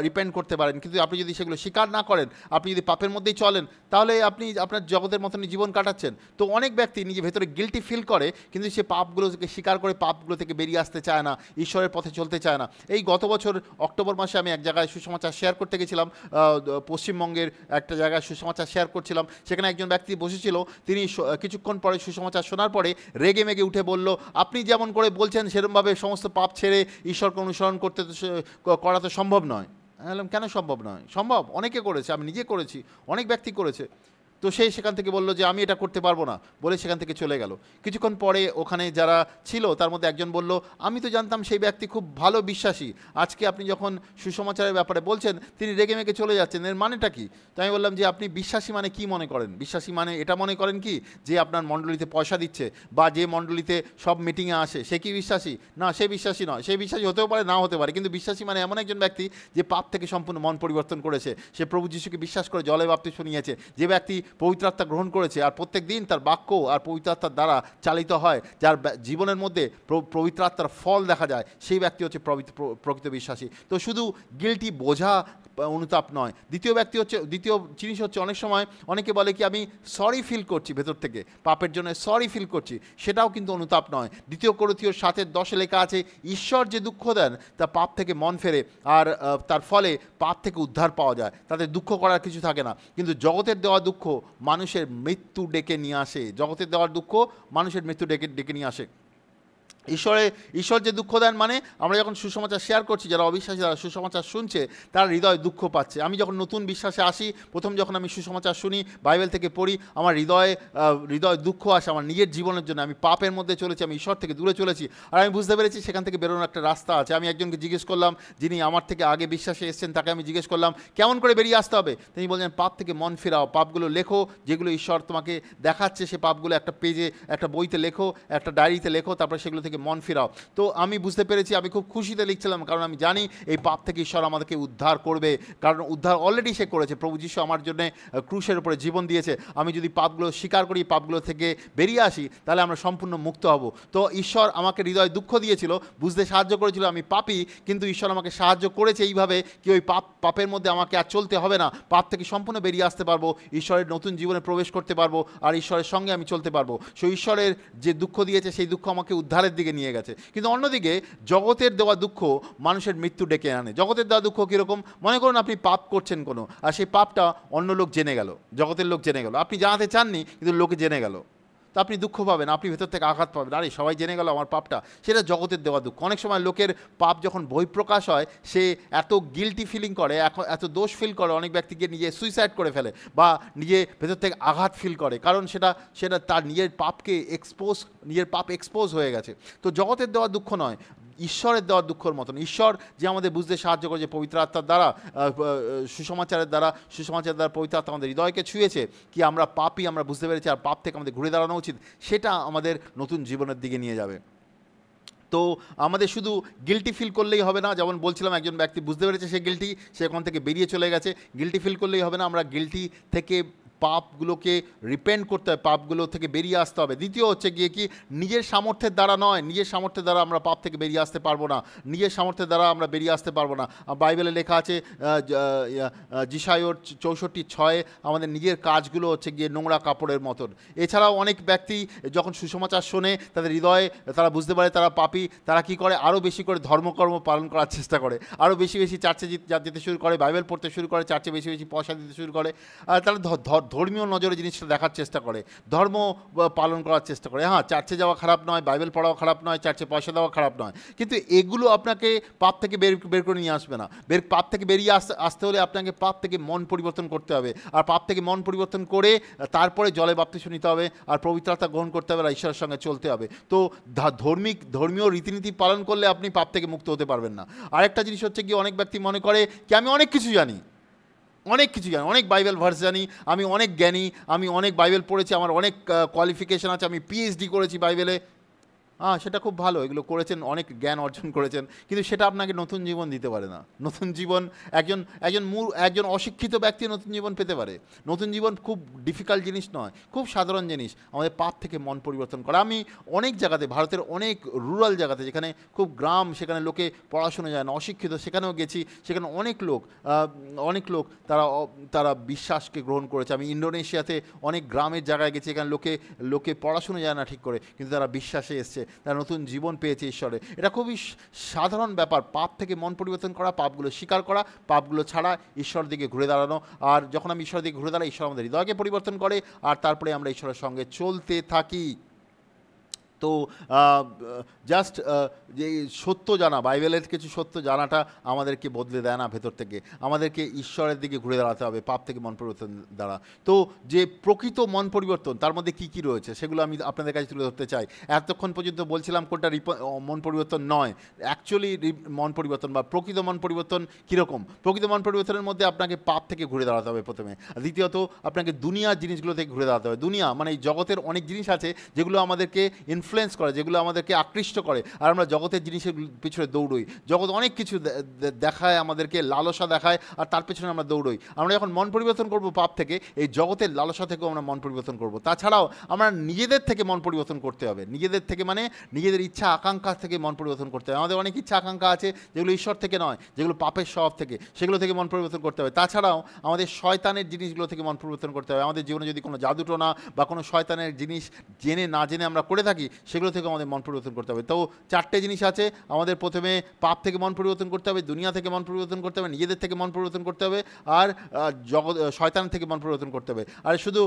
রিপেন্ট করতে পারেন। কিন্তু আপনি যদি সেগুলো স্বীকার না করেন, আপনি যদি পাপের মধ্যেই চলেন, তাহলে আপনি আপনার জগতের মতনই জীবন কাটাচ্ছেন। তো অনেক ব্যক্তি নিজে ভেতরে গিল্টি ফিল করে, কিন্তু সে পাপগুলোকে স্বীকার করে পাপগুলো থেকে বেরিয়ে আসতে চায় না, ঈশ্বরের পথে চলতে চায় না। এই গত বছর অক্টোবর মাসে আমি এক জায়গায় সুসমাচার শেয়ার করতে গেছিলাম, পশ্চিমবঙ্গের একটা জায়গায় সুসমাচার শেয়ার করছিলাম। সেখানে একজন ব্যক্তি বসেছিল, তিনি কিছুক্ষণ পরে সুসমাচার শোনার পরে রেগে মেগে উঠে বলল, আপনি যেমন করে বলছেন সেরকমভাবে সমস্ত পাপ ছেড়ে ঈশ্বরকে অনুসরণ করা তো সম্ভব নয়। আমি বললাম, কেন সম্ভব নয়? সম্ভব, অনেকে করেছে, আমি নিজে করেছি, অনেক ব্যক্তি করেছে। তো সে সেখান থেকে বলল যে আমি এটা করতে পারবো না, বলে সেখান থেকে চলে গেল। কিছুক্ষণ পরে ওখানে যারা ছিল তার মধ্যে একজন বলল, আমি তো জানতাম সেই ব্যক্তি খুব ভালো বিশ্বাসী, আজকে আপনি যখন সুসমাচারের ব্যাপারে বলছেন তিনি রেগে মেগে চলে যাচ্ছেন, এর মানেটা কি? তো আমি বললাম যে আপনি বিশ্বাসী মানে কি মনে করেন? বিশ্বাসী মানে এটা মনে করেন কি যে আপনার মণ্ডলীতে পয়সা দিচ্ছে বা যে মণ্ডলীতে সব মিটিংয়ে আসে সে কি বিশ্বাসী? না, সে বিশ্বাসী নয়। সে বিশ্বাসী হতেও পারে, নাও হতে পারে, কিন্তু বিশ্বাসী মানে এমন একজন ব্যক্তি যে পাপ থেকে সম্পূর্ণ মন পরিবর্তন করেছে, সে প্রভু যিশুকে বিশ্বাস করে জলে বাপ্তিস্ম নিয়েছে, যে ব্যক্তি পবিত্র আত্মা গ্রহণ করেছে আর প্রত্যেক দিন তার বাক্য আর পবিত্র আত্মার দ্বারা চালিত হয়, যার জীবনের মধ্যে পবিত্র আত্মার ফল দেখা যায়, সেই ব্যক্তি হচ্ছে প্রকৃত বিশ্বাসী। তো শুধু গিল্টি বোঝা অনুতাপ নয়। দ্বিতীয় জিনিস হচ্ছে অনেক সময় অনেকে বলে কি আমি সরি ফিল করছি ভেতর থেকে, পাপের জন্য সরি ফিল করছি, সেটাও কিন্তু অনুতাপ নয়। 2 কোরিন্থীয় 7:10 লেখা আছে, ঈশ্বর যে দুঃখ দেন তা পাপ থেকে মন ফেরে, আর তার ফলে পাপ থেকে উদ্ধার পাওয়া যায়, তাতে দুঃখ করার কিছু থাকে না। কিন্তু জগতের দেওয়া দুঃখ মানুষের মৃত্যু ডেকে নিয়ে আসে, জগতের দেওয়ার দুঃখ মানুষের মৃত্যু ডেকে নিয়ে আসে। ঈশ্বর যে দুঃখ দেন মানে আমরা যখন সুসমাচার শেয়ার করছি, যারা অবিশ্বাসী যারা সুসমাচার শুনছে তারা হৃদয় দুঃখ পাচ্ছে। আমি যখন নতুন বিশ্বাসে আসি, প্রথম যখন আমি সুসমাচার শুনি, বাইবেল থেকে পড়ি, আমার হৃদয় দুঃখ আসে আমার নিজের জীবনের জন্য। আমি পাপের মধ্যে চলেছি, আমি ঈশ্বর থেকে দূরে চলেছি, আর আমি বুঝতে পেরেছি সেখান থেকে বেরোনোর একটা রাস্তা আছে। আমি একজনকে জিজ্ঞেস করলাম, যিনি আমার থেকে আগে বিশ্বাসে এসেছেন, তাকে আমি জিজ্ঞেস করলাম কেমন করে বেরিয়ে আসতে হবে। তিনি বললেন পাপ থেকে মন ফেরাও, পাপগুলো লেখো, যেগুলো ঈশ্বর তোমাকে দেখাচ্ছে সে পাপগুলো একটা পেজে, একটা বইতে লেখো, একটা ডায়েরিতে লেখো, তারপরে সেগুলো থেকে মন ফেরাও। তো আমি বুঝতে পেরেছি, আমি খুব খুশিতে লিখছিলাম, কারণ আমি জানি এই পাপ থেকে ঈশ্বর আমাদেরকে উদ্ধার করবে, কারণ উদ্ধার অলরেডি সে করেছে। প্রভু যিশু আমার জন্য ক্রুশের উপরে জীবন দিয়েছে। আমি যদি পাপগুলো স্বীকার করি, পাপগুলো থেকে বেরিয়ে আসি, তাহলে আমরা সম্পূর্ণ মুক্ত হব। তো ঈশ্বর আমাকে হৃদয় দুঃখ দিয়েছিল, বুঝতে সাহায্য করেছিল আমি পাপী, কিন্তু ঈশ্বর আমাকে সাহায্য করেছে এইভাবে কি ওই পাপের মধ্যে আমাকে আর চলতে হবে না, পাপ থেকে সম্পূর্ণ বেরিয়ে আসতে পারবো, ঈশ্বরের নতুন জীবনে প্রবেশ করতে পারবো, আর ঈশ্বরের সঙ্গে আমি চলতে পারবো। সেই ঈশ্বরের যে দুঃখ দিয়েছে সেই দুঃখ আমাকে উদ্ধারের দিকে নিয়ে গেছে। কিন্তু অন্যদিকে জগতের দেওয়া দুঃখ মানুষের মৃত্যু ডেকে আনে। জগতের দেওয়া দুঃখ কীরকম? মনে করুন আপনি পাপ করছেন কোনো, আর সেই পাপটা অন্য লোক জেনে গেল, জগতের লোক জেনে গেল, আপনি জানাতে চাননি কিন্তু লোকে জেনে গেল, তো আপনি দুঃখ পাবেন, আপনি ভেতর থেকে আঘাত পাবেন, আরে সবাই জেনে গেল আমার পাপটা। সেটা জগতের দেওয়া দুঃখ। অনেক সময় লোকের পাপ যখন বহিঃপ্রকাশ হয়, সে এত গিল্টি ফিলিং করে, এত দোষ ফিল করে, অনেক ব্যক্তিকে নিজে সুইসাইড করে ফেলে বা নিজে ভেতর থেকে আঘাত ফিল করে, কারণ সেটা তার নিজের পাপ এক্সপোজ হয়ে গেছে। তো জগতের দেওয়া দুঃখ নয়, ঈশ্বরের দেওয়ার দুঃখের মতন। ঈশ্বর যে আমাদের বুঝতে সাহায্য করেছে পবিত্র আত্মার দ্বারা, সুসমাচারের দ্বারা পবিত্র আত্মা আমাদের হৃদয়কে ছুঁয়েছে, কি আমরা পাপই আমরা বুঝতে পেরেছি, আর পাপ থেকে আমাদের ঘুরে দাঁড়ানো উচিত, সেটা আমাদের নতুন জীবনের দিকে নিয়ে যাবে। তো আমাদের শুধু গিল্টি ফিল করলেই হবে না, যেমন বলছিলাম একজন ব্যক্তি বুঝতে পেরেছে সে গিল্টি, সে ওখান থেকে বেরিয়ে চলে গেছে। গিল্টি ফিল করলেই হবে না, আমরা গিল্টি থেকে পাপগুলোকে রিপেন্ট করতে হবে, পাপগুলো থেকে বেরিয়ে আসতে হবে। দ্বিতীয় হচ্ছে গিয়ে কি, নিজের সামর্থ্যের দ্বারা নয়, নিজের সামর্থ্যের দ্বারা আমরা পাপ থেকে বেরিয়ে আসতে পারবো না, নিজের সামর্থ্যের দ্বারা আমরা বেরিয়ে আসতে পারবো না। বাইবেলে লেখা আছে যিশাইয়র 64:6, আমাদের নিজের কাজগুলো হচ্ছে গিয়ে নোংরা কাপড়ের মতন। এছাড়াও অনেক ব্যক্তি যখন সুসমাচার শোনে, তাদের হৃদয়ে তারা বুঝতে পারে তারা পাপী, তারা কি করে, আরও বেশি করে ধর্মকর্ম পালন করার চেষ্টা করে, আরও বেশি চার্চে যেতে শুরু করে, বাইবেল পড়তে শুরু করে, চার্চে বেশি পয়সা দিতে শুরু করে, তারা ধর্মীয় নজরে জিনিসটা দেখার চেষ্টা করে, ধর্ম পালন করার চেষ্টা করে। হ্যাঁ, চার্চে যাওয়া খারাপ নয়, বাইবেল পড়াও খারাপ নয়, চার্চে পয়সা দেওয়া খারাপ নয়, কিন্তু এগুলো আপনাকে পাপ থেকে বের করে নিয়ে আসবে না। পাপ থেকে বেরিয়ে আসতে হলে আপনাকে পাপ থেকে মন পরিবর্তন করতে হবে, আর পাপ থেকে মন পরিবর্তন করে তারপরে জলে বাপ্তিস্ম নিতে হবে, আর পবিত্র আত্মা গ্রহণ করতে হবে, আর ঈশ্বরের সঙ্গে চলতে হবে। তো ধর্মীয় রীতিনীতি পালন করলে আপনি পাপ থেকে মুক্ত হতে পারবেন না। আরেকটা জিনিস হচ্ছে কি, অনেক ব্যক্তি মনে করে কি আমি অনেক কিছু জানি, অনেক বাইবেল ভার্স জানি, আমি অনেক জ্ঞানী, আমি অনেক বাইবেল পড়েছি, আমার অনেক কোয়ালিফিকেশান আছে, আমি পিএইচডি করেছি বাইবেলে। সেটা খুব ভালো, এগুলো করেছেন, অনেক জ্ঞান অর্জন করেছেন, কিন্তু সেটা আপনাকে নতুন জীবন দিতে পারে না। নতুন জীবন একজন অশিক্ষিত ব্যক্তি নতুন জীবন পেতে পারে। নতুন জীবন খুব ডিফিকাল্ট জিনিস নয়, খুব সাধারণ জিনিস, আমাদের পাপ থেকে মন পরিবর্তন করা। আমি অনেক জায়গাতে, ভারতের অনেক রুরাল জায়গাতে, যেখানে খুব গ্রাম, সেখানে লোকে পড়াশোনা যায় না, অশিক্ষিত, সেখানেও গেছি, সেখানে অনেক লোক তারা বিশ্বাসকে গ্রহণ করেছে। আমি ইন্দোনেশিয়াতে অনেক গ্রামের জায়গায় গেছি, এখানে লোকে পড়াশোনা যায় না ঠিক করে, কিন্তু তারা বিশ্বাসে এসছে, তারা নতুন জীবন পেয়েছে ঈশ্বরে। এটা খুবই সাধারণ ব্যাপার, পাপ থেকে মন পরিবর্তন করা, পাপগুলো স্বীকার করা, পাপগুলো ছাড়া ঈশ্বরের দিকে ঘুরে দাঁড়ানো। আর যখন আমি ঈশ্বরের দিকে ঘুরে দাঁড়াই, ঈশ্বর আমাদের হৃদয়কে পরিবর্তন করে, আর তারপরে আমরা ঈশ্বরের সঙ্গে চলতে থাকি। তো জাস্ট যে সত্য জানা, বাইবেলের কিছু সত্য জানাটা আমাদেরকে বদলে দেয় না ভেতর থেকে, আমাদেরকে ঈশ্বরের দিকে ঘুরে দাঁড়াতে হবে পাপ থেকে মন পরিবর্তন দ্বারা। তো যে প্রকৃত মন পরিবর্তন তার মধ্যে কী কী রয়েছে সেগুলো আমি আপনাদের কাছে তুলে ধরতে চাই। এতক্ষণ পর্যন্ত বলছিলাম কোনটা মন পরিবর্তন নয়, অ্যাকচুয়ালি মন পরিবর্তন বা প্রকৃত মন পরিবর্তন কীরকম। প্রকৃত মন পরিবর্তনের মধ্যে আপনাকে পাপ থেকে ঘুরে দাঁড়াতে হবে প্রথমে, দ্বিতীয়ত আপনাকে দুনিয়ার জিনিসগুলো থেকে ঘুরে দাঁড়াতে হবে। দুনিয়া মানে এই জগতের অনেক জিনিস আছে যেগুলো আমাদেরকে ইনফ্লুয়েন্স করে, যেগুলো আমাদেরকে আকৃষ্ট করে, আর আমরা জগতের জিনিসের পিছনে দৌড়ই। জগৎ অনেক কিছু দেখায় আমাদেরকে, লালসা দেখায়, আর তার পেছনে আমরা দৌড়ই। আমরা যখন মন পরিবর্তন করব পাপ থেকে, এই জগতের লালসা থেকেও আমরা মন পরিবর্তন করব। তাছাড়াও আমরা নিজেদের থেকে মন পরিবর্তন করতে হবে। নিজেদের থেকে মানে নিজেদের ইচ্ছা আকাঙ্ক্ষা থেকে মন পরিবর্তন করতে হবে। আমাদের অনেক ইচ্ছা আকাঙ্ক্ষা আছে যেগুলো ঈশ্বর থেকে নয়, যেগুলো পাপের স্বভাব থেকে, সেগুলো থেকে মন পরিবর্তন করতে হবে। তাছাড়াও আমাদের শয়তানের জিনিসগুলো থেকে মন পরিবর্তন করতে হবে। আমাদের জীবনে যদি কোনো জাদুটোনা বা কোনো শয়তানের জিনিস জেনে না জেনে আমরা করে থাকি, সেগুলো থেকে আমাদের মন পরিবর্তন করতে হবে। তো চারটে জিনিস আছে আমাদের। প্রথমে পাপ থেকে মন পরিবর্তন করতে হবে, দুনিয়া থেকে মন পরিবর্তন করতে হবে, নিজেদের থেকে মন পরিবর্তন করতে হবে, আর শয়তান থেকে মন পরিবর্তন করতে হবে। আর শুধু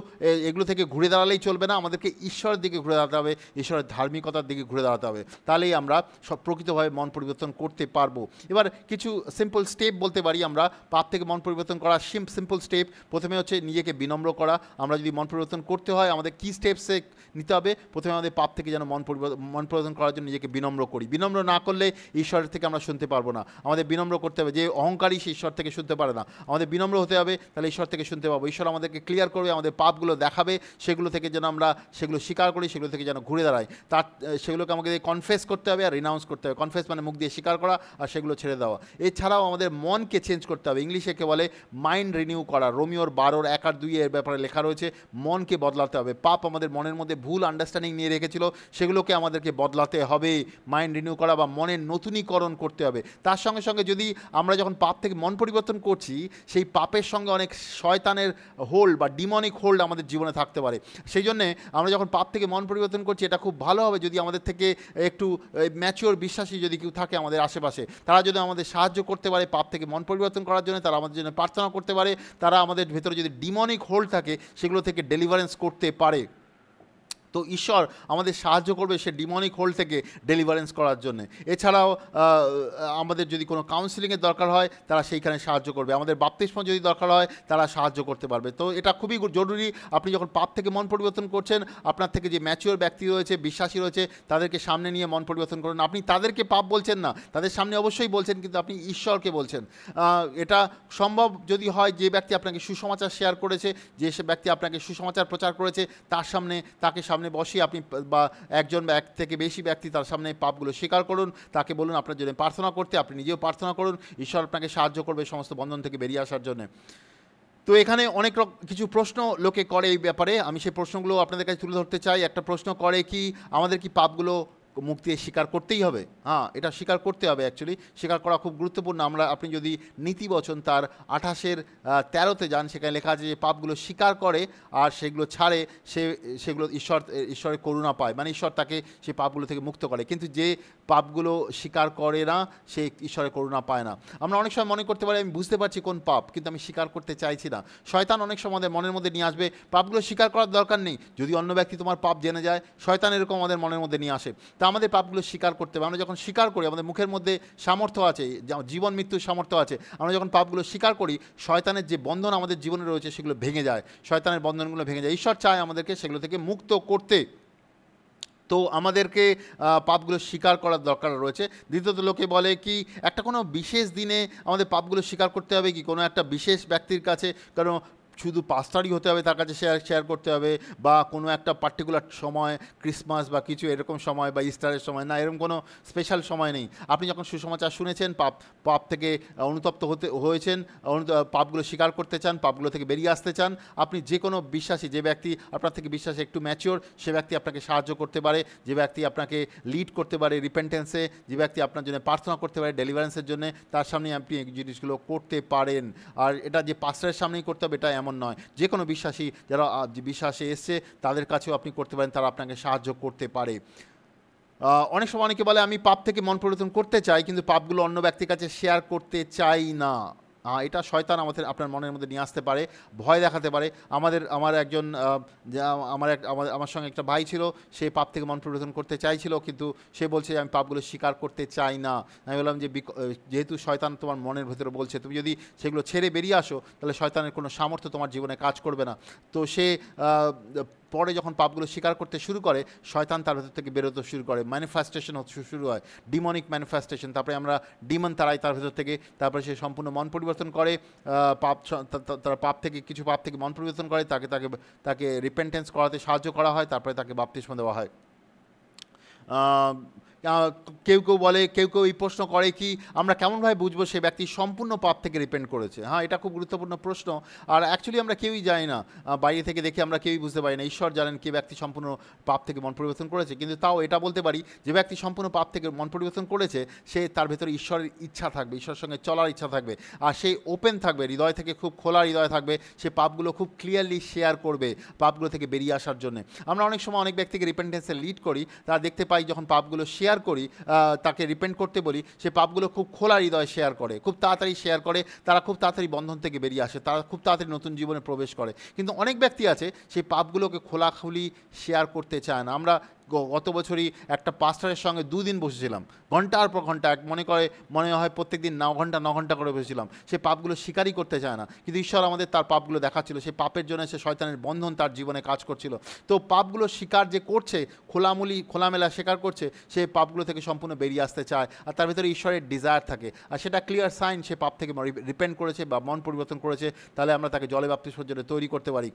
এগুলো থেকে ঘুরে দাঁড়ালেই চলবে না, আমাদেরকে ঈশ্বরের দিকে ঘুরে দাঁড়াতে হবে, ঈশ্বরের ধার্মিকতার দিকে ঘুরে দাঁড়াতে হবে। তাহলেই আমরা সব প্রকৃতভাবে মন পরিবর্তন করতে পারবো। এবার কিছু সিম্পল স্টেপ বলতে পারি আমরা পাপ থেকে মন পরিবর্তন করা। সিম্পল স্টেপ প্রথমে হচ্ছে নিজেকে বিনম্র করা। আমরা যদি মন পরিবর্তন করতে হয় আমাদের কী স্টেপসে নিতে হবে? প্রথমে আমাদের পাপ থেকে যেন মন পরিবর্তন করার জন্য নিজেকে বিনম্র করি। বিনম্র না করলে ঈশ্বরের থেকে আমরা শুনতে পারবো না। আমাদের বিনম্র করতে হবে। যে অহংকারী সে ঈশ্বর থেকে শুনতে পারে না, আমাদের বিনম্র হতে হবে, তাহলে ঈশ্বর থেকে শুনতে পাবো। ঈশ্বর আমাদেরকে ক্লিয়ার করবে, আমাদের পাপগুলো দেখাবে, সেগুলো থেকে যেন আমরা সেগুলো স্বীকার করি, সেগুলো থেকে যেন ঘুরে দাঁড়াই। তার সেগুলোকে আমাকে কনফেস করতে হবে আর রিনাউন্স করতে হবে। কনফেস মানে মুখ দিয়ে স্বীকার করা, আর সেগুলো ছেড়ে দেওয়া। এছাড়াও আমাদের মনকে চেঞ্জ করতে হবে। ইংলিশে কে বলে মাইন্ড রিনিউ করা। রোমিওর 12 1 আর 2 এর ব্যাপারে লেখা রয়েছে, মনকে বদলাতে হবে। পাপ আমাদের মনের মধ্যে ভুল আন্ডারস্ট্যান্ডিং নিয়ে রেখেছিল, সেগুলোকে আমাদেরকে বদলাতে হবে। মাইন্ড রিনিউ করা বা মনের নতুনীকরণ করতে হবে। তার সঙ্গে সঙ্গে যদি আমরা যখন পাপ থেকে মন পরিবর্তন করছি, সেই পাপের সঙ্গে অনেক শয়তানের হোল্ড বা ডিমনিক হোল্ড আমাদের জীবনে থাকতে পারে। সেই জন্যে আমরা যখন পাপ থেকে মন পরিবর্তন করছি, এটা খুব ভালো হবে যদি আমাদের থেকে একটু ম্যাচিওর বিশ্বাসী যদি কেউ থাকে আমাদের আশেপাশে, তারা যদি আমাদের সাহায্য করতে পারে পাপ থেকে মন পরিবর্তন করার জন্য, তারা আমাদের জন্য প্রার্থনা করতে পারে, তারা আমাদের ভেতরে যদি ডিমনিক হোল্ড থাকে সেগুলো থেকে ডেলিভারেন্স করতে পারে। তো ঈশ্বর আমাদের সাহায্য করবে সে ডিমনিক হোল্ড থেকে ডেলিভারেন্স করার জন্য। এছাড়াও আমাদের যদি কোনো কাউন্সিলিংয়ের দরকার হয় তারা সেইখানে সাহায্য করবে। আমাদের বাপ্তিস্ম যদি দরকার হয় তারা সাহায্য করতে পারবে। তো এটা খুবই জরুরি। আপনি যখন পাপ থেকে মন পরিবর্তন করছেন, আপনার থেকে যে ম্যাচিওর ব্যক্তি রয়েছে, বিশ্বাসী রয়েছে, তাদেরকে সামনে নিয়ে মন পরিবর্তন করুন। আপনি তাদেরকে পাপ বলছেন না, তাদের সামনে অবশ্যই বলছেন, কিন্তু আপনি ঈশ্বরকে বলছেন। এটা সম্ভব যদি হয় যে ব্যক্তি আপনাকে সুসমাচার শেয়ার করেছে, যে সে ব্যক্তি আপনাকে সুসমাচার প্রচার করেছে, তাকে সামনে বসিয়ে আপনি বা একজন বা এক থেকে বেশি ব্যক্তি তার সামনে পাপগুলো স্বীকার করুন, তাকে বলুন আপনার জন্য প্রার্থনা করতে, আপনি নিজেও প্রার্থনা করুন, ঈশ্বর আপনাকে সাহায্য করবে সমস্ত বন্ধন থেকে বেরিয়ে আসার জন্য। তো এখানে অনেক কিছু প্রশ্ন লোকে করে এই ব্যাপারে, আমি সেই প্রশ্নগুলো আপনাদের কাছে তুলে ধরতে চাই। একটা প্রশ্ন করে কি আমাদের কি পাপগুলো মুক্তি স্বীকার করতেই হবে? হ্যাঁ, এটা স্বীকার করতে হবে। অ্যাকচুয়ালি স্বীকার করা খুব গুরুত্বপূর্ণ। আপনি যদি নীতিবচন তার 28-13 যান, সেখানে লেখা আছে যে পাপগুলো স্বীকার করে আর সেগুলো ছাড়ে, সেগুলো ঈশ্বরের করুণা পায়, মানে ঈশ্বর তাকে সেই পাপগুলো থেকে মুক্ত করে। কিন্তু যে পাপগুলো স্বীকার করে না সে ঈশ্বরের করুণা পায় না। আমরা অনেক সময় মনে করতে পারি আমি বুঝতে পারছি কোন পাপ, কিন্তু আমি স্বীকার করতে চাইছি না। শয়তান অনেক সময় আমাদের মনের মধ্যে নিয়ে আসবে পাপগুলো স্বীকার করার দরকার নেই, যদি অন্য ব্যক্তি তোমার পাপ জেনে যায়, শয়তান এরকম আমাদের মনের মধ্যে নিয়ে আসে। তা আমাদের পাপগুলো স্বীকার করতে হবে। আমরা যখন স্বীকার করি, আমাদের মুখের মধ্যে সামর্থ্য আছে, জীবন মৃত্যুর সামর্থ্য আছে। আমরা যখন পাপগুলো স্বীকার করি, শয়তানের যে বন্ধন আমাদের জীবনে রয়েছে সেগুলো ভেঙে যায়, শয়তানের বন্ধনগুলো ভেঙে যায়। ঈশ্বর চায় আমাদেরকে সেগুলো থেকে মুক্ত করতে। তো আমাদেরকে পাপগুলো স্বীকার করার দরকার রয়েছে। দ্বিতীয়ত লোকে বলে কি একটা কোনো বিশেষ দিনে আমাদের পাপগুলো স্বীকার করতে হবে কি, কোনো একটা বিশেষ ব্যক্তির কাছে, কারণ শুধু পাস্টারই হতে হবে তার কাছে শেয়ার করতে হবে, বা কোনো একটা পার্টিকুলার সময়, ক্রিসমাস বা কিছু এরকম সময়, বা ইস্টারের সময়, না, এরকম কোনো স্পেশাল সময় নেই। আপনি যখন সুসমাচার শুনেছেন, পাপ থেকে অনুতপ্ত হয়েছেন, পাপগুলো স্বীকার করতে চান, পাপগুলো থেকে বেরিয়ে আসতে চান, আপনি যে কোনো বিশ্বাসী, যে ব্যক্তি আপনার থেকে বিশ্বাসী একটু ম্যাচিওর, সে ব্যক্তি আপনাকে সাহায্য করতে পারে, যে ব্যক্তি আপনাকে লিড করতে পারে রিপেন্টেন্সে, যে ব্যক্তি আপনার জন্য প্রার্থনা করতে পারে ডেলিভারেন্সের জন্য, তার সামনে আপনি এই জিনিসগুলো করতে পারেন। আর এটা যে পাস্টারের সামনেই করতে হবে এটা এমন নয়, যে কোনো বিশ্বাসী যারা বিশ্বাসে এসছে তাদের কাছেও আপনি করতে পারেন, তারা আপনাকে সাহায্য করতে পারে। অনেক সময় অনেকে বলে আমি পাপ থেকে মন পরিবর্তন করতে চাই, কিন্তু পাপগুলো অন্য ব্যক্তির কাছে শেয়ার করতে চাই না। এটা শয়তান আপনার মনের মধ্যে নিয়ে আসতে পারে, ভয় দেখাতে পারে। আমার একজন আমার সঙ্গে একটা ভাই ছিল, সে পাপ থেকে মন পরিবর্তন করতে চাইছিল, কিন্তু সে বলছে আমি পাপগুলো স্বীকার করতে চাই না। আমি বললাম যে যেহেতু শয়তান তোমার মনের ভেতরে বলছে, তুমি যদি সেগুলো ছেড়ে বেরিয়ে আসো তাহলে শয়তানের কোনো সামর্থ্য তোমার জীবনে কাজ করবে না। তো সে পরে যখন পাপগুলো স্বীকার করতে শুরু করে, শয়তান তার ভেতর থেকে বেরোতে শুরু করে, ম্যানিফেস্টেশন হতে শুরু হয়, ডিমনিক ম্যানিফেস্টেশন। তারপরে আমরা ডিমন তারাই তার ভেতর থেকে, তারপরে সে সম্পূর্ণ মন পরিবর্তন করে, তারা কিছু পাপ থেকে মন পরিবর্তন করে, তাকে তাকে তাকে রিপেন্টেন্স করাতে সাহায্য করা হয়, তারপরে তাকে বাপ্তিস্ম দেওয়া হয়। আহ, কেউ কেউ বলে, কেউ এই প্রশ্ন করে কি আমরা কেমনভাবে বুঝবো সে ব্যক্তি সম্পূর্ণ পাপ থেকে রিপেন্ট করেছে? হ্যাঁ, এটা খুব গুরুত্বপূর্ণ প্রশ্ন। আর অ্যাকচুয়ালি আমরা কেউই জানি না, বাইরে থেকে দেখে আমরা কেউই বুঝতে পারি না। ঈশ্বর জানেন কে ব্যক্তি সম্পূর্ণ পাপ থেকে মন পরিবর্তন করেছে। কিন্তু তাও এটা বলতে পারি, যে ব্যক্তি সম্পূর্ণ পাপ থেকে মন পরিবর্তন করেছে, সে তার ভেতরে ঈশ্বরের ইচ্ছা থাকবে, ঈশ্বরের সঙ্গে চলার ইচ্ছা থাকবে, আর সে ওপেন থাকবে, হৃদয় থেকে খুব খোলা হৃদয় থাকবে, সে পাপগুলো খুব ক্লিয়ারলি শেয়ার করবে পাপগুলো থেকে বেরিয়ে আসার জন্য। আমরা অনেক সময় অনেক ব্যক্তিকে রিপেন্টেন্সে লিড করি, তারা দেখতে পাই যখন পাপগুলো শেয়ার করি, তাকে রিপেন্ট করতে বলি, সে পাপগুলো খুব খোলা হৃদয় শেয়ার করে, খুব তাড়াতাড়ি শেয়ার করে, তারা খুব তাড়াতাড়ি বন্ধন থেকে বেরিয়ে আসে, তারা খুব তাড়াতাড়ি নতুন জীবনে প্রবেশ করে। কিন্তু অনেক ব্যক্তি আছে সেই পাপগুলোকে খোলাখুলি শেয়ার করতে চায় না। আমরা গত বছরই একটা পাস্টারের সঙ্গে 2 দিন বসেছিলাম, ঘন্টার পর ঘন্টা, মনে হয় প্রত্যেক দিন 9 ঘন্টা করে বসেছিলাম। সে পাপগুলো স্বীকারই করতে চায় না, কিন্তু ঈশ্বর আমাদের তার পাপগুলো দেখাচ্ছিল, সেই পাপের জন্য সে শয়তানের বন্ধন তার জীবনে কাজ করছিল। তো পাপগুলো স্বীকার যে করছে, খোলামেলা স্বীকার করছে, সে পাপগুলো থেকে সম্পূর্ণ বেরিয়ে আসতে চায়, আর তার ভিতরে ঈশ্বরের ডিজায়ার থাকে, আর সেটা ক্লিয়ার সাইন সে পাপ থেকে রিপেন্ট করেছে বা মন পরিবর্তন করেছে। তাহলে আমরা তাকে জলে বাপ্তিস্মের জন্য তৈরি করতে পারি।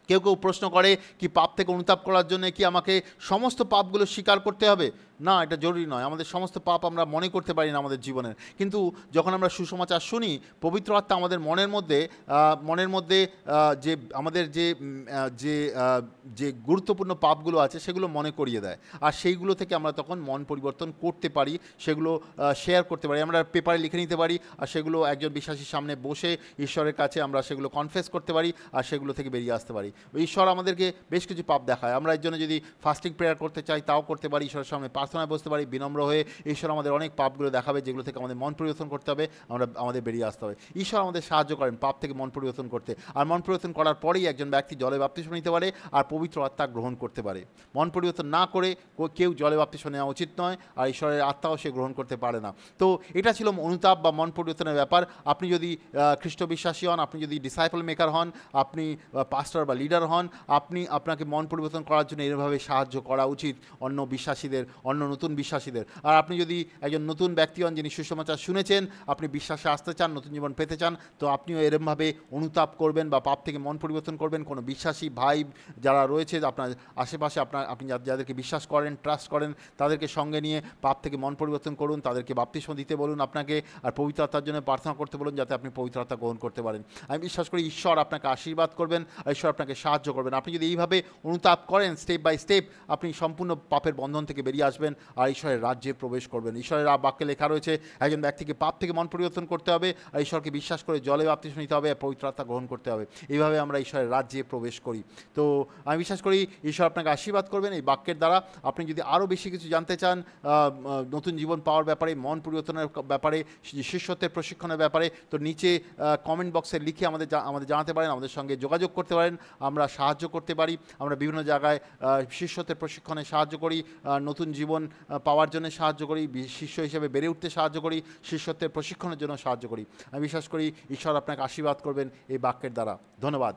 কেউ প্রশ্ন করে কি পাপ থেকে অনুতাপ করার জন্য কি আমাকে সমস্ত পাপগুলো স্বীকার করতে হবে? না, এটা জরুরি নয়। আমাদের সমস্ত পাপ আমরা মনে করতে পারি না আমাদের জীবনের, কিন্তু যখন আমরা সুসমাচার শুনি, পবিত্র আত্মা আমাদের মনের মধ্যে যে আমাদের যে গুরুত্বপূর্ণ পাপগুলো আছে সেগুলো মনে করিয়ে দেয়, আর সেইগুলো থেকে আমরা তখন মন পরিবর্তন করতে পারি, সেগুলো শেয়ার করতে পারি, আমরা পেপারে লিখে নিতে পারি, আর সেগুলো একজন বিশ্বাসীর সামনে বসে ঈশ্বরের কাছে আমরা সেগুলো কনফেস করতে পারি, আর সেগুলো থেকে বেরিয়ে আসতে পারি। ঈশ্বর আমাদেরকে বেশ কিছু পাপ দেখায়। আমরা এর জন্য যদি ফাস্টিং প্রেয়ার করতে চাই তাও করতে পারি, ঈশ্বরের সামনে প্রার্থনায় বসতে পারি বিনম্র হয়ে। ঈশ্বর আমাদের অনেক পাপগুলো দেখাবে, যেগুলো থেকে আমাদের মন পরিবর্তন করতে হবে, আমাদের বেরিয়ে আসতে হবে। ঈশ্বর আমাদের সাহায্য করেন পাপ থেকে মন পরিবর্তন করতে, আর মন পরিবর্তন করার পরেই একজন ব্যক্তি জলে বাপ্তিস্ম নিতে পারে আর পবিত্র আত্মা গ্রহণ করতে পারে। মন পরিবর্তন না করে কেউ জলে বাপ্তিস্ম নেওয়া উচিত নয়, আর ঈশ্বরের আত্মাও সে গ্রহণ করতে পারে না। তো এটা ছিল অনুতাপ বা মন পরিবর্তনের ব্যাপার। আপনি যদি খ্রিস্ট বিশ্বাসী হন, আপনি যদি ডিসাইপল মেকার হন, আপনি পাস্টার বা লিডার হন, আপনাকে মন পরিবর্তন করার জন্য এভাবে সাহায্য করা উচিত অন্য নতুন বিশ্বাসীদের। আর আপনি যদি একজন নতুন ব্যক্তি হন যিনি সুসমাচার শুনেছেন, আপনি বিশ্বাসে আসতে চান, নতুন জীবন পেতে চান, তো আপনিও এরমভাবে অনুতাপ করবেন বা পাপ থেকে মন পরিবর্তন করবেন। কোনো বিশ্বাসী ভাই যারা রয়েছে আপনার আশেপাশে, আপনি যাদেরকে বিশ্বাস করেন, ট্রাস্ট করেন, তাদেরকে সঙ্গে নিয়ে পাপ থেকে মন পরিবর্তন করুন, তাদেরকে বাপ্তিস্ম দিতে বলুন আপনাকে, আর পবিত্র আত্মার জন্য প্রার্থনা করতে বলুন যাতে আপনি পবিত্র আত্মা গ্রহণ করতে পারেন। আমি বিশ্বাস করি ঈশ্বর আপনাকে আশীর্বাদ করবেন, আর ঈশ্বর আপনাকে সাহায্য করবেন। আপনি যদি এইভাবে অনুতাপ করেন স্টেপ বাই স্টেপ, আপনি সম্পূর্ণ পাপের বন্ধন থেকে বেরিয়ে আসবেন আর ঈশ্বরের রাজ্যে প্রবেশ করবেন। ঈশ্বরের বাক্যে লেখা রয়েছে একজন ব্যক্তিকে পাপ থেকে মন পরিবর্তন করতে হবে, আর ঈশ্বরকে বিশ্বাস করে জলে বাপ্তিস্ম নিতে হবে, পবিত্র আত্মা গ্রহণ করতে হবে। এইভাবে আমরা ঈশ্বরের রাজ্যে প্রবেশ করি। তো আমি বিশ্বাস করি ঈশ্বর আপনাকে আশীর্বাদ করবেন এই বাক্যের দ্বারা। আপনি যদি আরও বেশি কিছু জানতে চান নতুন জীবন পাওয়ার ব্যাপারে, মন পরিবর্তনের ব্যাপারে, শিষ্যত্বের প্রশিক্ষণের ব্যাপারে, তো নিচে কমেন্ট বক্সে লিখে আমাদের জানাতে পারেন, আমাদের সঙ্গে যোগাযোগ করতে পারেন, আমরা সাহায্য করতে পারি। আমরা বিভিন্ন জায়গায় শিষ্যত্বের প্রশিক্ষণে সাহায্য করি, নতুন জীবন পাওয়ার জন্য সাহায্য করি, শিষ্য হিসেবে বেড়ে উঠতে সাহায্য করি, শিষ্যত্বের প্রশিক্ষণের জন্য সাহায্য করি। আমি বিশ্বাস করি ঈশ্বর আপনাকে আশীর্বাদ করবেন এই বাক্যের দ্বারা। ধন্যবাদ।